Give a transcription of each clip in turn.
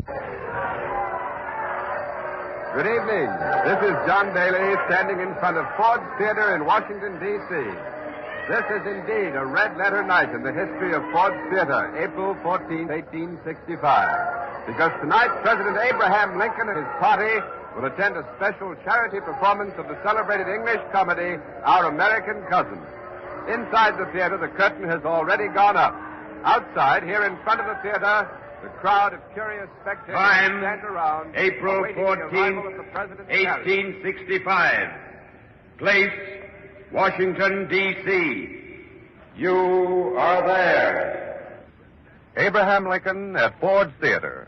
Good evening. This is John Daly standing in front of Ford's Theater in Washington, D.C. This is indeed a red-letter night in the history of Ford's Theater, April 14, 1865. Because tonight, President Abraham Lincoln and his party will attend a special charity performance of the celebrated English comedy, Our American Cousin. Inside the theater, the curtain has already gone up. Outside, here in front of the theater, the crowd of curious spectators stand around. April 14th, 1865. Place, Washington, D.C. You are there. Abraham Lincoln at Ford's Theater.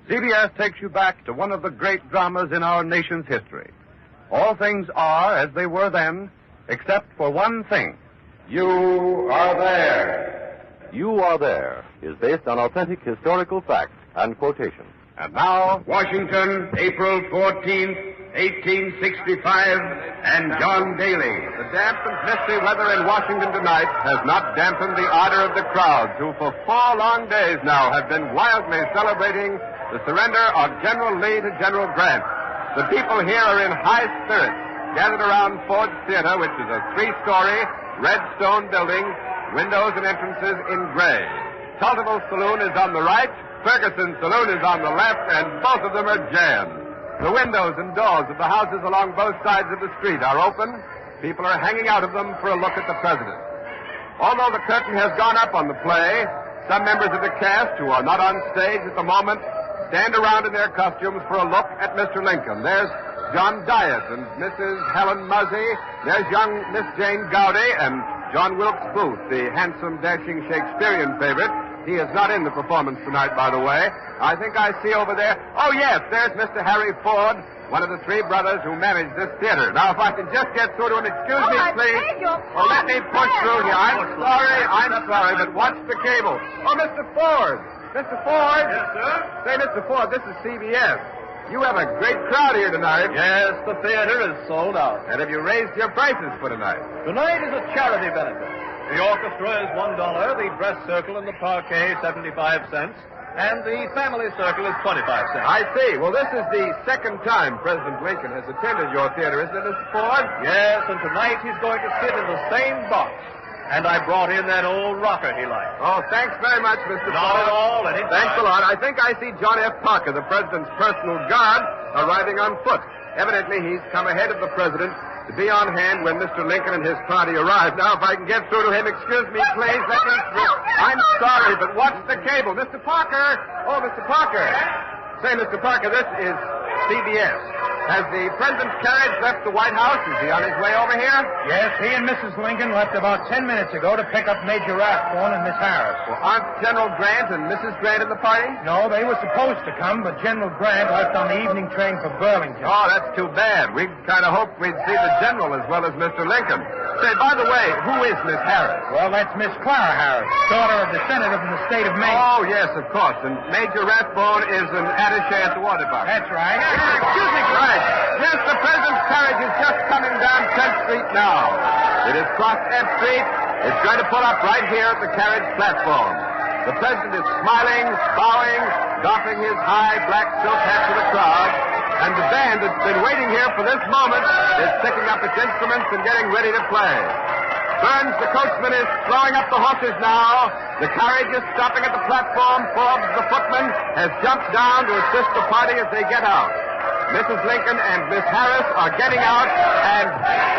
CBS takes you back to one of the great dramas in our nation's history. All things are as they were then, except for one thing. You are there. You Are There is based on authentic historical facts and quotations. And now, Washington, April 14th, 1865, and John Daly. The damp and misty weather in Washington tonight has not dampened the ardor of the crowds who for 4 long days now have been wildly celebrating the surrender of General Lee to General Grant. The people here are in high spirits, gathered around Ford's Theater, which is a 3-story, red stone building, windows and entrances in gray. Cultival Saloon is on the right, Ferguson Saloon is on the left, and both of them are jammed. The windows and doors of the houses along both sides of the street are open. People are hanging out of them for a look at the president. Although the curtain has gone up on the play, some members of the cast who are not on stage at the moment stand around in their costumes for a look at Mr. Lincoln. There's John Diet and Mrs. Helen Muzzy. There's young Miss Jane Gowdy and John Wilkes Booth, the handsome, dashing Shakespearean favorite. He is not in the performance tonight, by the way. I think I see over there. Oh, yes, there's Mr. Harry Ford, one of the 3 brothers who manage this theater. Now, if I can just get through to him, excuse me, please. Oh, let me push through here. I'm sorry, but watch the cable. Oh, Mr. Ford. Mr. Ford. Yes, sir? Say, Mr. Ford, this is CBS. You have a great crowd here tonight. Yes, the theater is sold out. And have you raised your prices for tonight? Tonight is a charity benefit. The orchestra is $1, the dress circle and the parquet 75 cents, and the family circle is 25 cents. I see. Well, this is the second time President Lincoln has attended your theater, isn't it, Mr. Ford? Yes, and tonight he's going to sit in the same box. And I brought in that old rocker he likes. Oh, thanks very much, Mr. Ford. Not at all, anytime. Thanks a lot. I think I see John F. Parker, the president's personal guard, arriving on foot. Evidently, he's come ahead of the president to be on hand when Mr. Lincoln and his party arrive. Now, if I can get through to him, excuse me, please. Let me through. I'm sorry, but watch the cable. Mr. Parker. Oh, Mr. Parker. Say, Mr. Parker, this is CBS. Has the president's carriage left the White House? Is he on his way over here? Yes, he and Mrs. Lincoln left about 10 minutes ago to pick up Major Rathbone and Miss Harris. Well, aren't General Grant and Mrs. Grant in the party? No, they were supposed to come, but General Grant left on the evening train for Burlington. Oh, that's too bad. We kind of hoped we'd see the general as well as Mr. Lincoln. Say, by the way, who is Miss Harris? Well, that's Miss Clara Harris, daughter of the senator from the state of Maine. Oh, yes, of course. And Major Rathbone is an attaché at the War Department. That's right. Excuse me, right. Yes, the president's carriage is just coming down 10th Street now. It has crossed F Street. It's going to pull up right here at the carriage platform. The president is smiling, bowing, doffing his high black silk hat to the crowd. And the band that's been waiting here for this moment is picking up its instruments and getting ready to play. Burns, the coachman, is throwing up the horses now. The carriage is stopping at the platform. Forbes, the footman, has jumped down to assist the party as they get out. Mrs. Lincoln and Miss Harris are getting out, and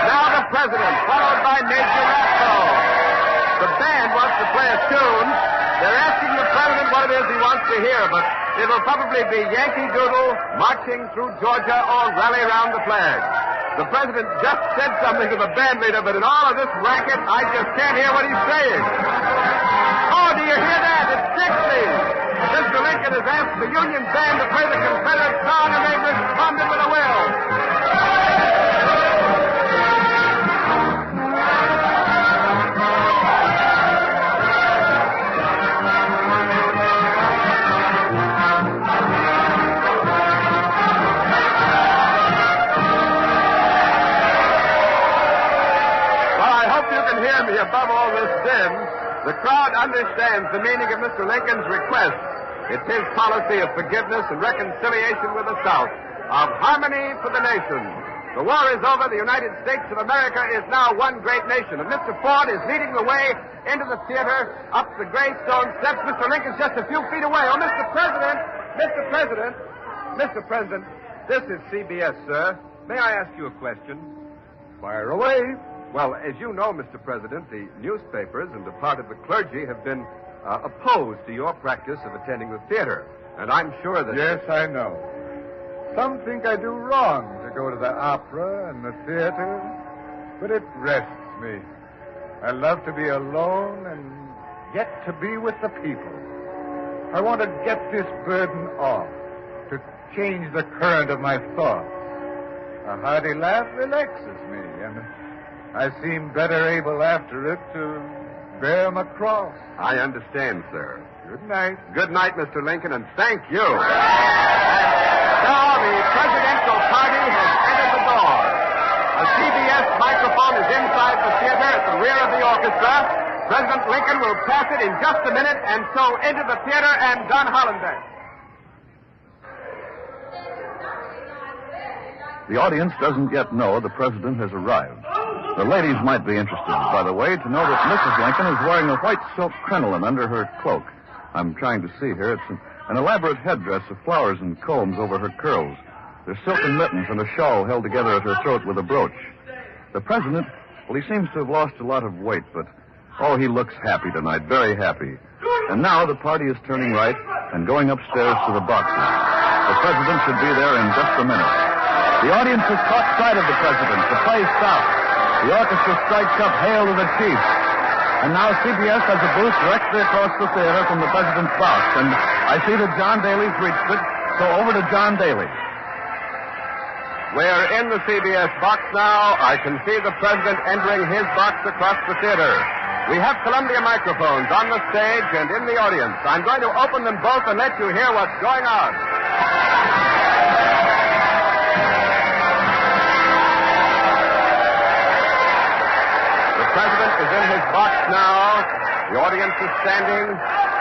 now the president, followed by Major Rathbone. The band wants to play a tune. They're asking the president what it is he wants to hear, but it'll probably be Yankee Doodle, Marching Through Georgia, or Rally Round the Flag. The president just said something to the band leader, but in all of this racket, I just can't hear what he's saying. Oh, do you hear that? It's Dixie. Mr. Lincoln has asked the Union band to play the Confederate song, and they've responded with a will. Above all this din, the crowd understands the meaning of Mr. Lincoln's request It's his policy of forgiveness and reconciliation with the South, of harmony for the nation. The war is over. The United States of America is now one great nation. And Mr. Ford is leading the way into the theater, up the gray stone steps. Mr. Lincoln's just a few feet away. Oh, Mr. President, this is CBS, sir. May I ask you a question? Fire away. Well, as you know, Mr. President, the newspapers and a part of the clergy have been opposed to your practice of attending the theater. And I'm sure that... Yes, I know. Some think I do wrong to go to the opera and the theater, but it rests me. I love to be alone and get to be with the people. I want to get this burden off, to change the current of my thoughts. A hearty laugh relaxes me, and I seem better able after it to bear my cross. I understand, sir. Good night. Good night, Mr. Lincoln, and thank you. Now the presidential party has entered the door. A CBS microphone is inside the theater at the rear of the orchestra. President Lincoln will pass it in just a minute, and so enter the theater and Don Hollenbeck. The audience doesn't yet know the president has arrived. The ladies might be interested, by the way, to know that Mrs. Lincoln is wearing a white silk crinoline under her cloak. I'm trying to see here. It's an elaborate headdress of flowers and combs over her curls. There's silken mittens and a shawl held together at her throat with a brooch. The president, well, he seems to have lost a lot of weight, but, oh, he looks happy tonight, very happy. And now the party is turning right and going upstairs to the boxes. The president should be there in just a minute. The audience has caught sight of the president. The play stops. The orchestra strikes up Hail to the Chief. And now CBS has a booth directly across the theater from the president's box. And I see that John Daly's reached it, so over to John Daly. We're in the CBS box now. I can see the president entering his box across the theater. We have Columbia microphones on the stage and in the audience. I'm going to open them both and let you hear what's going on. The president is in his box now. The audience is standing.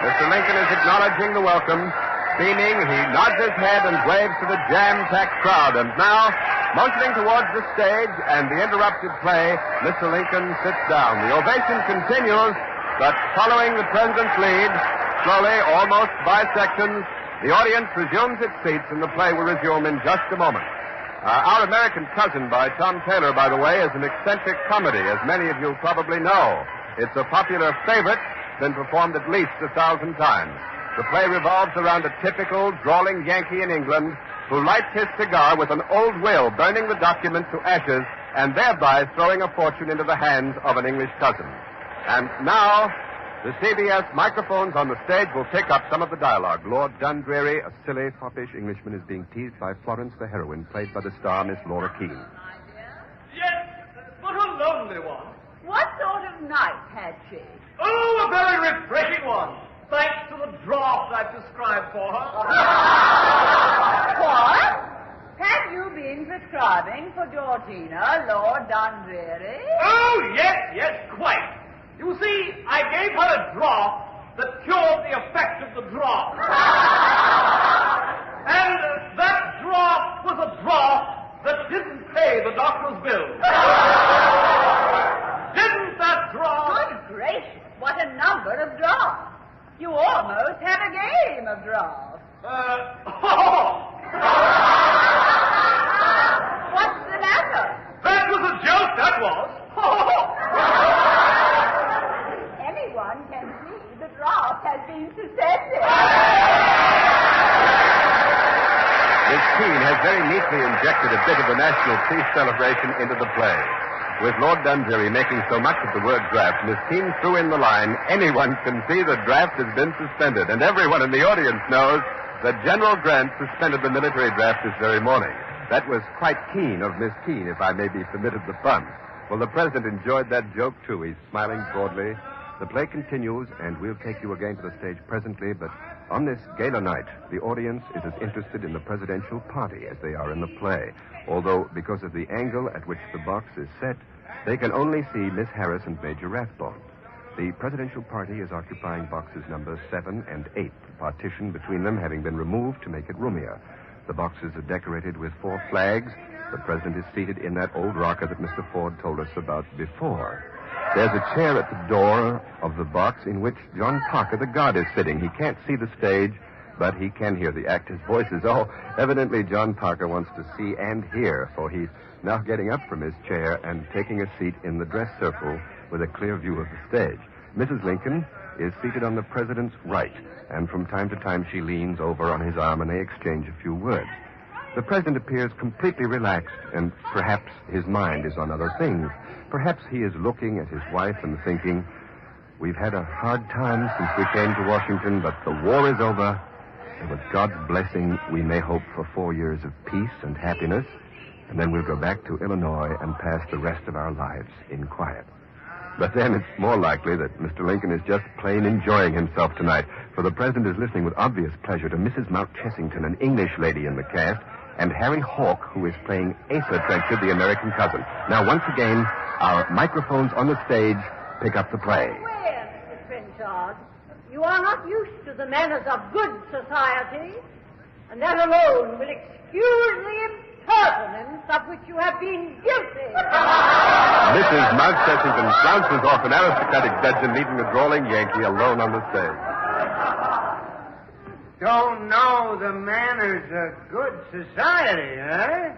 Mr. Lincoln is acknowledging the welcome. Beaming, he nods his head and waves to the jam-packed crowd. And now, motioning towards the stage and the interrupted play, Mr. Lincoln sits down. The ovation continues, but following the president's lead, slowly, almost by sections, the audience resumes its seats and the play will resume in just a moment. Our American Cousin by Tom Taylor, by the way, is an eccentric comedy, as many of you probably know. It's a popular favorite, been performed at least 1,000 times. The play revolves around a typical, drawling Yankee in England who lights his cigar with an old will, burning the document to ashes, and thereby throwing a fortune into the hands of an English cousin. And now, the CBS microphones on the stage will pick up some of the dialogue. Lord Dundreary, a silly, foppish Englishman, is being teased by Florence the heroine, played by the star Miss Laura Keene. Yes, but a lonely one. What sort of night had she? Oh, a very refreshing one. Thanks to the draft I've prescribed for her. What? Have you been prescribing for Georgina, Lord Dundreary? Oh, yes, quite. You see, I gave her a draft that cured the effect of the draft. And that draft was a draft that didn't pay the doctor's bill. Didn't that draft? Good gracious, what a number of drafts. You almost have a game of drafts. What's the matter? That was a joke, that was. Anyone can see the draft has been suspended. Miss Keene has very neatly injected a bit of the national peace celebration into the play. With Lord Dundreary making so much of the word draft, Miss Keene threw in the line, anyone can see the draft has been suspended. And everyone in the audience knows that General Grant suspended the military draft this very morning. That was quite keen of Miss Keene, if I may be permitted the pun. Well, the president enjoyed that joke, too. He's smiling broadly. The play continues, and we'll take you again to the stage presently, but on this gala night, the audience is as interested in the presidential party as they are in the play. Although, because of the angle at which the box is set, they can only see Miss Harris and Major Rathbone. The presidential party is occupying boxes numbers 7 and 8, the partition between them having been removed to make it roomier. The boxes are decorated with 4 flags. The president is seated in that old rocker that Mr. Ford told us about before. There's a chair at the door of the box in which John Parker, the guard, is sitting. He can't see the stage, but he can hear the actors' voices. Oh, evidently John Parker wants to see and hear, for he's now getting up from his chair and taking a seat in the dress circle with a clear view of the stage. Mrs. Lincoln is seated on the president's right, and from time to time she leans over on his arm and they exchange a few words. The president appears completely relaxed, and perhaps his mind is on other things. Perhaps he is looking at his wife and thinking, we've had a hard time since we came to Washington, but the war is over, and with God's blessing, we may hope for 4 years of peace and happiness, and then we'll go back to Illinois and pass the rest of our lives in quiet. But then it's more likely that Mr. Lincoln is just plain enjoying himself tonight, for the president is listening with obvious pleasure to Mrs. Mount Chessington, an English lady in the cast, and Harry Hawke, who is playing Asa Trenchard, the American cousin. Now, once again, our microphones on the stage pick up the play. Where, Mr. Trenchard? You are not used to the manners of good society, and that alone will excuse the impertinence of which you have been guilty. Mrs. Mount Chessington flounces off an aristocratic dudgeon, leaving the drawling Yankee alone on the stage. Don't know the manners of good society, eh?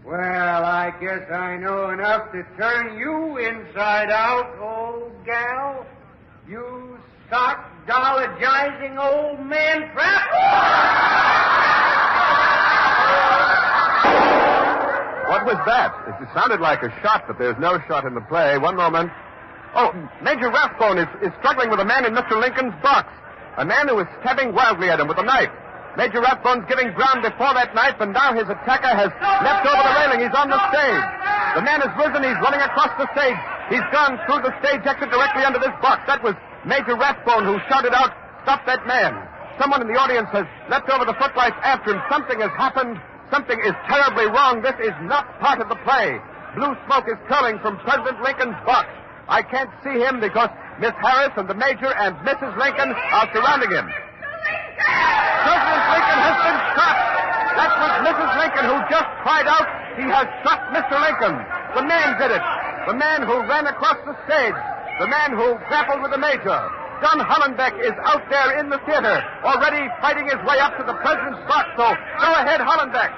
Well, I guess I know enough to turn you inside out, old gal. You sock-dologizing old man trap. What was that? It sounded like a shot, but there's no shot in the play. One moment. Oh, Major Rathbone is struggling with a man in Mr. Lincoln's box. A man who is stabbing wildly at him with a knife. Major Rathbone's giving ground before that knife, and now his attacker has leapt over the railing. He's on the stage. The man has risen. He's running across the stage. He's gone through the stage exit directly under this box. That was Major Rathbone who shouted out, "Stop that man." Someone in the audience has leapt over the footlights after him. Something has happened. Something is terribly wrong. This is not part of the play. Blue smoke is curling from President Lincoln's box. I can't see him because Miss Harris and the Major and Mrs. Lincoln are surrounding him. President Lincoln has been shot. That was Mrs. Lincoln who just cried out, "He has shot Mr. Lincoln." The man did it. The man who ran across the stage. The man who grappled with the Major. John Hollenbeck is out there in the theater, already fighting his way up to the president's box. So go ahead, Hollenbeck.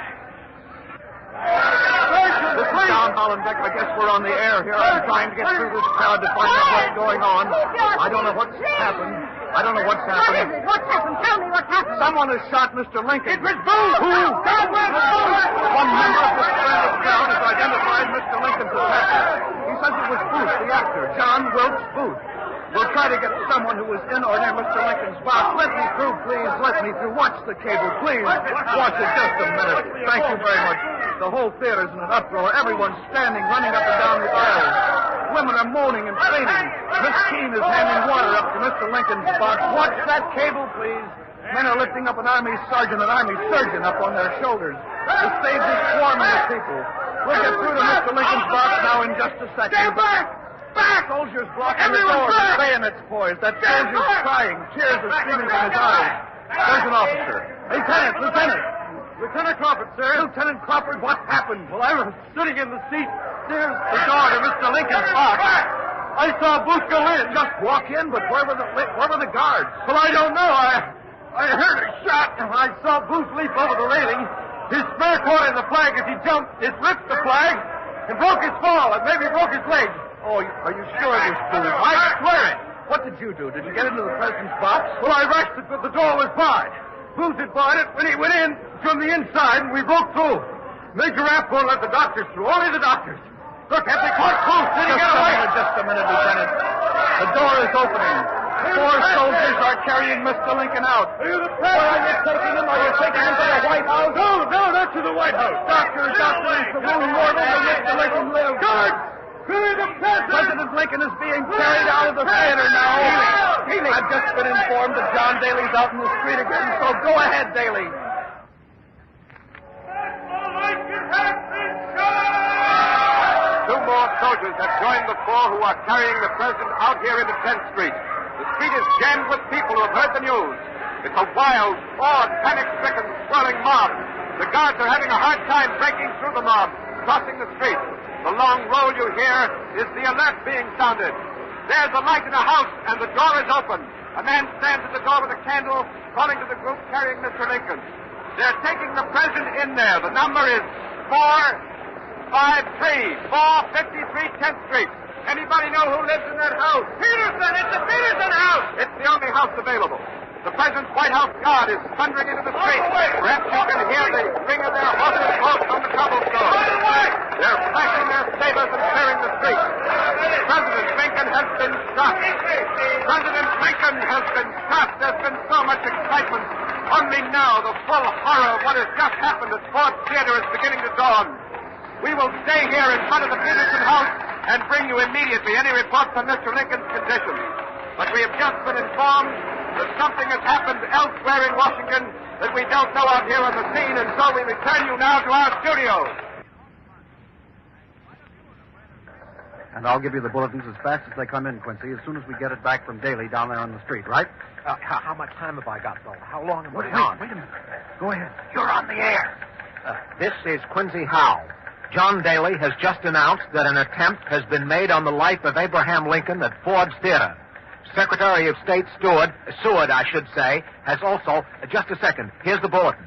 This is John Hollenbeck. I guess we're on the air here. I'm trying to get through this crowd to find out what's going on. I don't know what's happened. I don't know what's happened. What is it? What's happened? Tell me what's happened. Someone has shot Mr. Lincoln. It was Booth. Who? One member of the stranded crowd has identified Mr. Lincoln's attacker. He says it was Booth, the actor, John Wilkes Booth. We'll try to get someone who was in or near Mr. Lincoln's box. Let me through, please. Let me through. Watch the cable, please. Watch it just a minute. Thank you very much. The whole theater's in an uproar. Everyone's standing, running up and down the aisles. Women are moaning and fainting. Miss Keene is handing water up to Mr. Lincoln's box. Watch that cable, please. Men are lifting up an army sergeant and army surgeon up on their shoulders. The stage is swarming with people. We'll get through to Mr. Lincoln's box now in just a second. Stand back! Back! Soldiers blocking the door. The bayonets poised. That soldier's crying. Tears are streaming from his eyes. There's an officer. Lieutenant Crawford, sir. Lieutenant Crawford, what happened? Well, I was sitting in the seat. There's the door to Mr. Lincoln's box. I saw Booth go in. Just walk in, but where were the guards? Well, I don't know. I heard a shot, and I saw Booth leap over the railing. His spare caught in the flag as he jumped. It ripped the flag and broke his fall, and maybe broke his leg. Oh, are you sure it was Booth? I swear it. What did you do? Did you get into the president's box? Well, I rushed it, but the door was barred. Booth had barred it when he went in from the inside, and we broke through. Major Rathbone let the doctors through. Only the doctors. Look, have they caught Booth? Did he get away? Just a minute, Lieutenant. The door is opening. 4 soldiers are carrying Mr. Lincoln out. Are you the president? Where are you taking him? Are you taking him to the White House? No, not to the White House. Doctors, it's the room more than Mr. Lincoln lives. Guards! President Lincoln is being carried out of the theater now. Healy. I've just been informed that John Daly's out in the street again, so go ahead, Daly. Two more soldiers have joined join the four who are carrying the president out here into 10th Street. The street is jammed with people who have heard the news. It's a wild, awed, panic-stricken, swirling mob. The guards are having a hard time breaking through the mob, crossing the street. The long roll you hear is the alert being sounded. There's a light in a house, and the door is open. A man stands at the door with a candle, calling to the group carrying Mr. Lincoln. They're taking the president in there. The number is 453 10th Street. Anybody know who lives in that house? Peterson! It's the Peterson house! It's the only house available. The president's White House guard is thundering into the street. Perhaps you can hear the ring of their horses' hoofs on the cobblestone. They're flashing their sabers and clearing the street. President Lincoln has been shot. President Lincoln has been shot. There's been so much excitement. Only now the full horror of what has just happened at Ford Theater is beginning to dawn. We will stay here in front of the Peterson house and bring you immediately any reports on Mr. Lincoln's condition. But we have just been informed that something has happened elsewhere in Washington that we don't know of here on the scene, and so we return you now to our studios. And I'll give you the bulletins as fast as they come in, Quincy, as soon as we get it back from Daly down there on the street, right? How much time have I got, though? How long am I on? Wait a minute. Go ahead. You're on the air. This is Quincy Howe. John Daly has just announced that an attempt has been made on the life of Abraham Lincoln at Ford's Theater. Secretary of State Seward, has also... just a second. Here's the bulletin.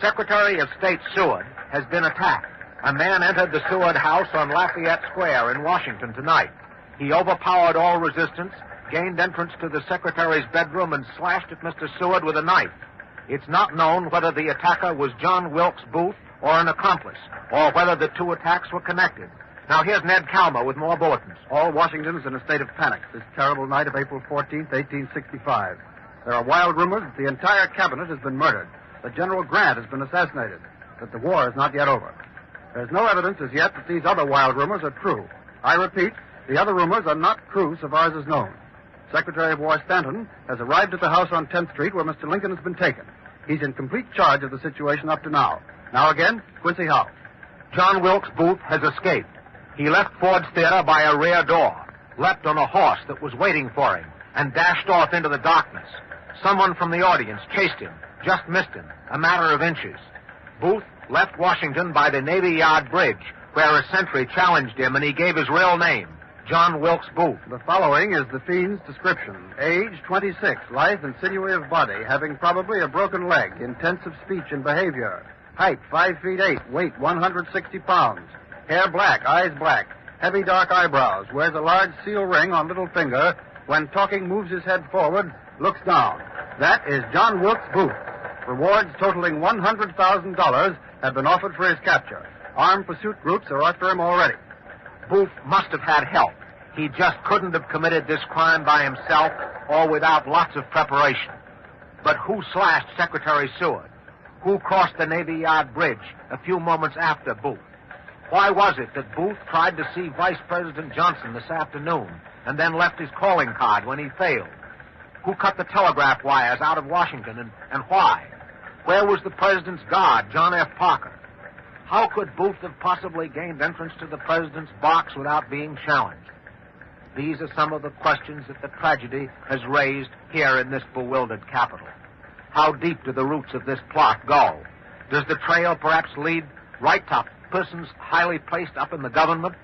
Secretary of State Seward has been attacked. A man entered the Seward house on Lafayette Square in Washington tonight. He overpowered all resistance, gained entrance to the secretary's bedroom, and slashed at Mr. Seward with a knife. It's not known whether the attacker was John Wilkes Booth or an accomplice, or whether the two attacks were connected. Now, here's Ned Calmer with more bulletins. All Washington is in a state of panic this terrible night of April 14th, 1865. There are wild rumors that the entire cabinet has been murdered, that General Grant has been assassinated, that the war is not yet over. There's no evidence as yet that these other wild rumors are true. I repeat, the other rumors are not true so far as is known. Secretary of War Stanton has arrived at the house on 10th Street where Mr. Lincoln has been taken. He's in complete charge of the situation up to now. Now again, Quincy Howe. John Wilkes Booth has escaped. He left Ford's Theater by a rear door, leapt on a horse that was waiting for him, and dashed off into the darkness. Someone from the audience chased him, just missed him, a matter of inches. Booth left Washington by the Navy Yard Bridge, where a sentry challenged him, and he gave his real name, John Wilkes Booth. The following is the fiend's description. Age, 26, lithe and sinewy of body, having probably a broken leg, intense of speech and behavior. Height, 5 feet 8, weight, 160 pounds. Hair black, eyes black, heavy dark eyebrows, wears a large seal ring on little finger. When talking, moves his head forward, looks down. That is John Wilkes Booth. Rewards totaling $100,000 have been offered for his capture. Armed pursuit groups are after him already. Booth must have had help. He just couldn't have committed this crime by himself or without lots of preparation. But who slashed Secretary Seward? Who crossed the Navy Yard Bridge a few moments after Booth? Why was it that Booth tried to see Vice President Johnson this afternoon and then left his calling card when he failed? Who cut the telegraph wires out of Washington and why? Where was the president's guard, John F. Parker? How could Booth have possibly gained entrance to the president's box without being challenged? These are some of the questions that the tragedy has raised here in this bewildered capital. How deep do the roots of this plot go? Does the trail perhaps lead right to persons highly placed up in the government?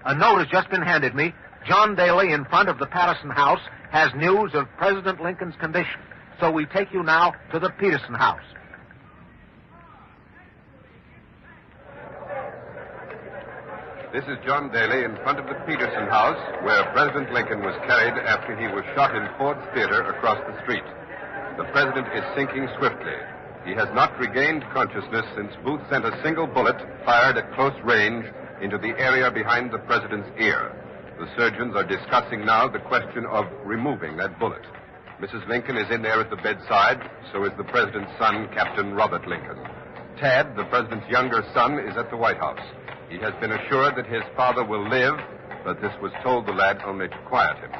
A note has just been handed me. John Daly, in front of the Patterson house, has news of President Lincoln's condition. So we take you now to the Peterson house. This is John Daly in front of the Peterson house, where President Lincoln was carried after he was shot in Ford's Theater across the street. The president is sinking swiftly. He has not regained consciousness since Booth sent a single bullet fired at close range into the area behind the president's ear. The surgeons are discussing now the question of removing that bullet. Mrs. Lincoln is in there at the bedside, so is the president's son, Captain Robert Lincoln. Tad, the president's younger son, is at the White House. He has been assured that his father will live, but this was told the lad only to quiet him.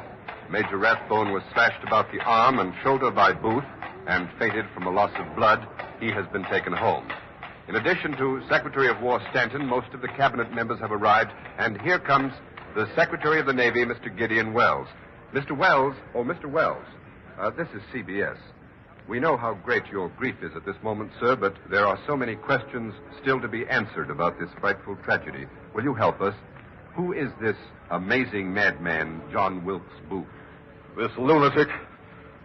Major Rathbone was slashed about the arm and shoulder by Booth and fainted from a loss of blood. He has been taken home. In addition to Secretary of War Stanton, most of the cabinet members have arrived, and here comes the Secretary of the Navy, Mr. Gideon Wells. Mr. Wells, this is CBS. We know how great your grief is at this moment, sir, but there are so many questions still to be answered about this frightful tragedy. Will you help us? Who is this amazing madman, John Wilkes Booth? This lunatic,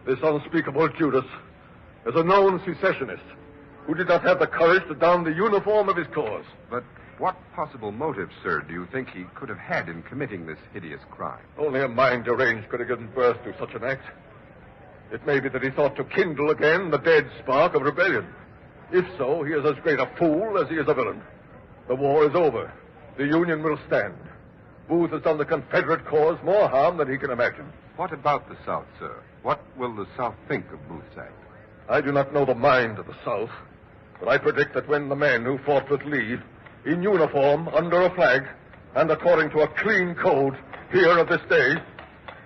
this unspeakable Judas, is a known secessionist who did not have the courage to don the uniform of his cause. But what possible motive, sir, do you think he could have had in committing this hideous crime? Only a mind deranged could have given birth to such an act. It may be that he thought to kindle again the dead spark of rebellion. If so, he is as great a fool as he is a villain. The war is over. The Union will stand. Booth has done the Confederate cause more harm than he can imagine. What about the South, sir? What will the South think of Booth's act? I do not know the mind of the South, but I predict that when the men who fought with Lee, in uniform, under a flag, and according to a clean code, hear of this day,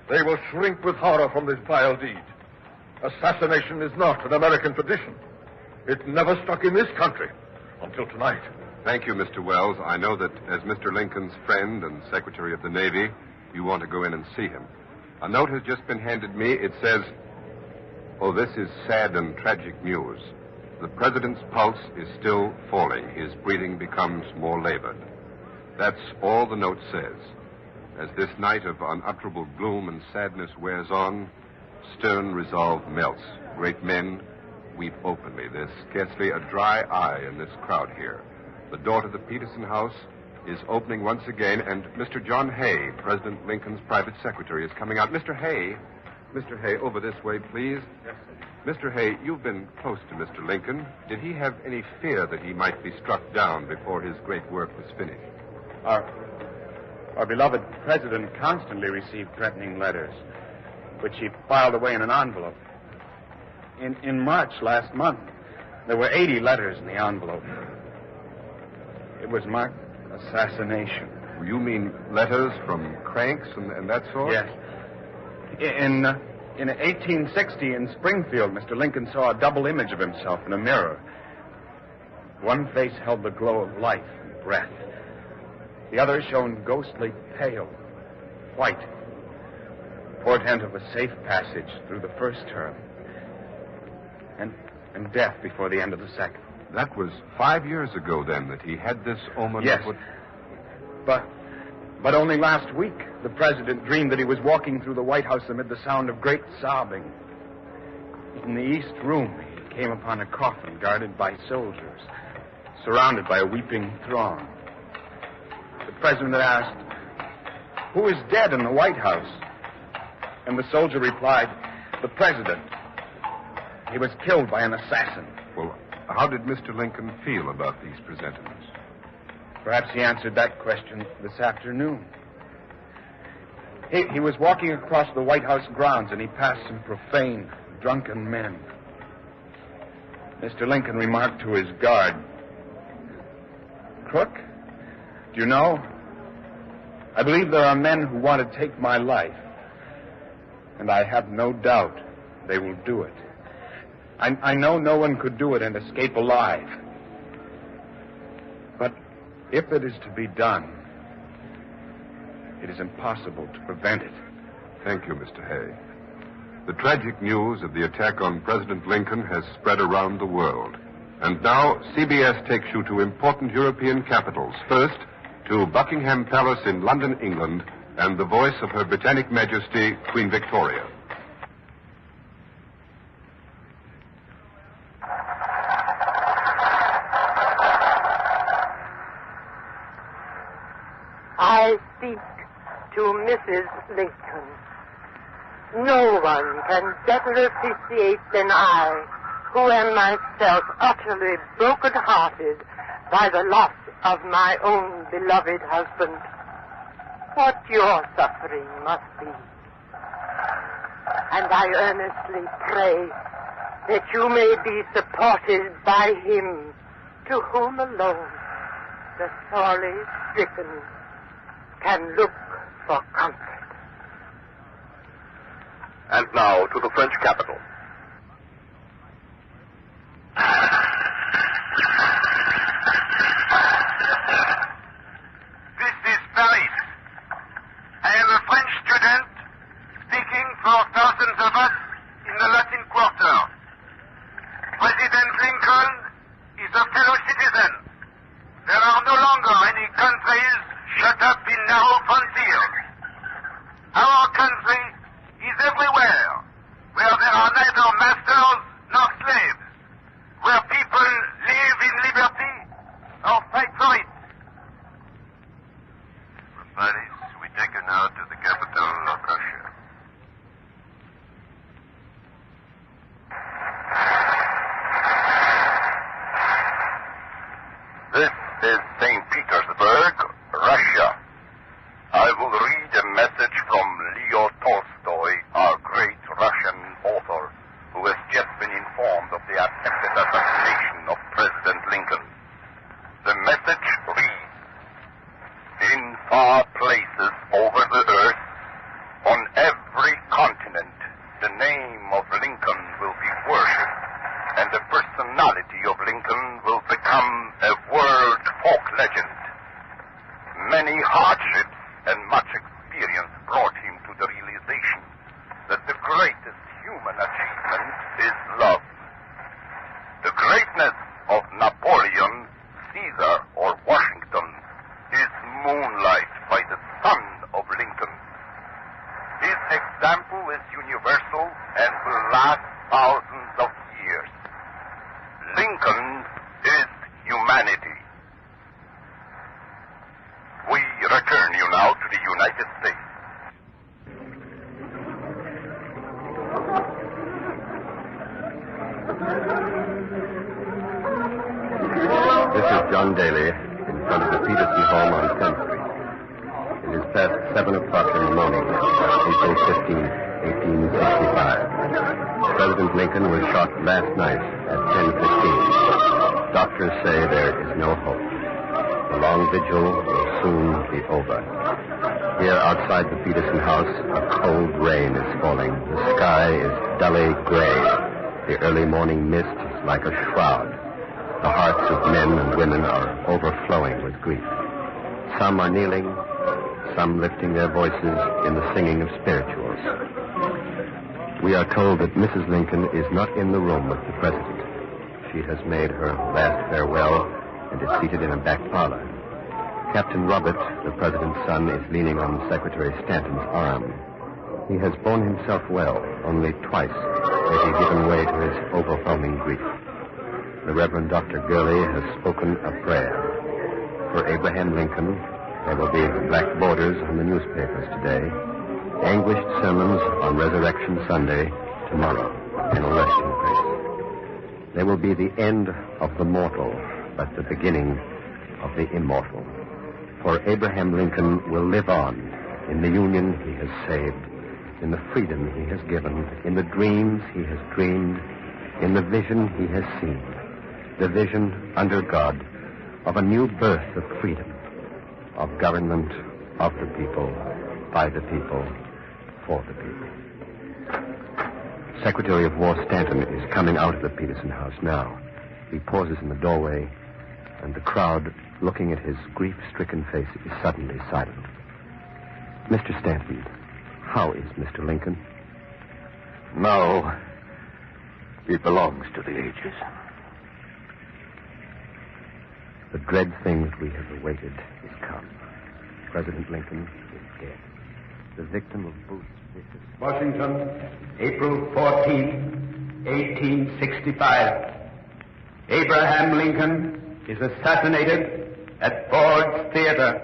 they will shrink with horror from this vile deed. Assassination is not an American tradition. It never struck in this country until tonight. Thank you, Mr. Wells. I know that as Mr. Lincoln's friend and Secretary of the Navy, you want to go in and see him. A note has just been handed me. It says, "Oh, this is sad and tragic news. The President's pulse is still falling. His breathing becomes more labored." That's all the note says. As this night of unutterable gloom and sadness wears on, stern resolve melts. Great men weep openly. There's scarcely a dry eye in this crowd here. The door to the Peterson house is opening once again, and Mr. John Hay, President Lincoln's private secretary, is coming out. Mr. Hay, over this way, please. Yes, sir. Mr. Hay, you've been close to Mr. Lincoln. Did he have any fear that he might be struck down before his great work was finished? Our beloved president constantly received threatening letters, which he filed away in an envelope. In March last month, there were 80 letters in the envelope. It was marked Assassination. You mean letters from cranks and that sort? Yes. In 1860 in Springfield, Mr. Lincoln saw a double image of himself in a mirror. One face held the glow of life and breath. The other shone ghostly pale, white, portent of a safe passage through the first term and death before the end of the second. That was 5 years ago, then, that he had this omen? Yes. But only last week, the president dreamed that he was walking through the White House amid the sound of great sobbing. In the East Room, he came upon a coffin guarded by soldiers, surrounded by a weeping throng. The president asked, "Who is dead in the White House?" And the soldier replied, "The president. He was killed by an assassin." Well, how did Mr. Lincoln feel about these presentiments? Perhaps he answered that question this afternoon. He was walking across the White House grounds, and he passed some profane, drunken men. Mr. Lincoln remarked to his guard, "Crook, do you know, I believe there are men who want to take my life, and I have no doubt they will do it. I know no one could do it and escape alive. But if it is to be done, it is impossible to prevent it." Thank you, Mr. Hay. The tragic news of the attack on President Lincoln has spread around the world. And now CBS takes you to important European capitals. First, to Buckingham Palace in London, England, and the voice of Her Britannic Majesty, Queen Victoria. I speak to Mrs. Lincoln. No one can better appreciate than I, who am myself utterly broken-hearted by the loss of my own beloved husband, what your suffering must be. And I earnestly pray that you may be supported by him, to whom alone the sorely stricken can look for comfort. And now to the French capital. This is Paris. fellow citizens, there are no longer any countries shut up in narrow frontiers. Our country is everywhere, where there are neither masters nor slaves, where people live in liberty or fight for it. Paris, we take you now to the capital of Russia. This is St. Petersburg, Russia. I will read a message from Leo Tolstoy, our great Russian author, who has just been informed of the attempted assassination of President Lincoln. The message reads, in far places over the earth, on every continent, the name of Lincoln will be worshipped, and the personality of Lincoln will become a world folk legend. Many hardships and much experience brought him to the realization that the greatest human achievement is love. The greatness of Napoleon, Caesar, or Washington is moonlight by the sun of Lincoln. His example is universal and will last thousands of years. Lincoln is humanity. We return you now to the United States. This is John Daly in front of the Peterson home on 10th Street. It is past 7 o'clock in the morning, April 15, 1865. President Lincoln was shot last night at 10:15. Doctors say there is no hope. The long vigil will soon be over. Here outside the Peterson house, a cold rain is falling. The sky is dully gray. The early morning mist is like a shroud. The hearts of men and women are overflowing with grief. Some are kneeling, some lifting their voices in the singing of spirituals. We are told that Mrs. Lincoln is not in the room with the president. She has made her last farewell and is seated in a back parlor. Captain Robert, the president's son, is leaning on Secretary Stanton's arm. He has borne himself well. Only twice has he given way to his overwhelming grief. The Reverend Dr. Gurley has spoken a prayer. For Abraham Lincoln, there will be black borders on the newspapers today, anguished sermons on Resurrection Sunday tomorrow in a resting place. There will be the end of the mortal, but the beginning of the immortal. For Abraham Lincoln will live on in the union he has saved, in the freedom he has given, in the dreams he has dreamed, in the vision he has seen. The vision, under God, of a new birth of freedom, of government of the people, by the people, for the people. Secretary of War Stanton is coming out of the Peterson house now. He pauses in the doorway, and the crowd, looking at his grief-stricken face, is suddenly silent. Mr. Stanton, how is Mr. Lincoln? Now, he belongs to the ages. The dread thing that we have awaited is come. President Lincoln is dead. The victim of Booth's vicious... Washington, April 14, 1865. Abraham Lincoln is assassinated at Ford's Theater.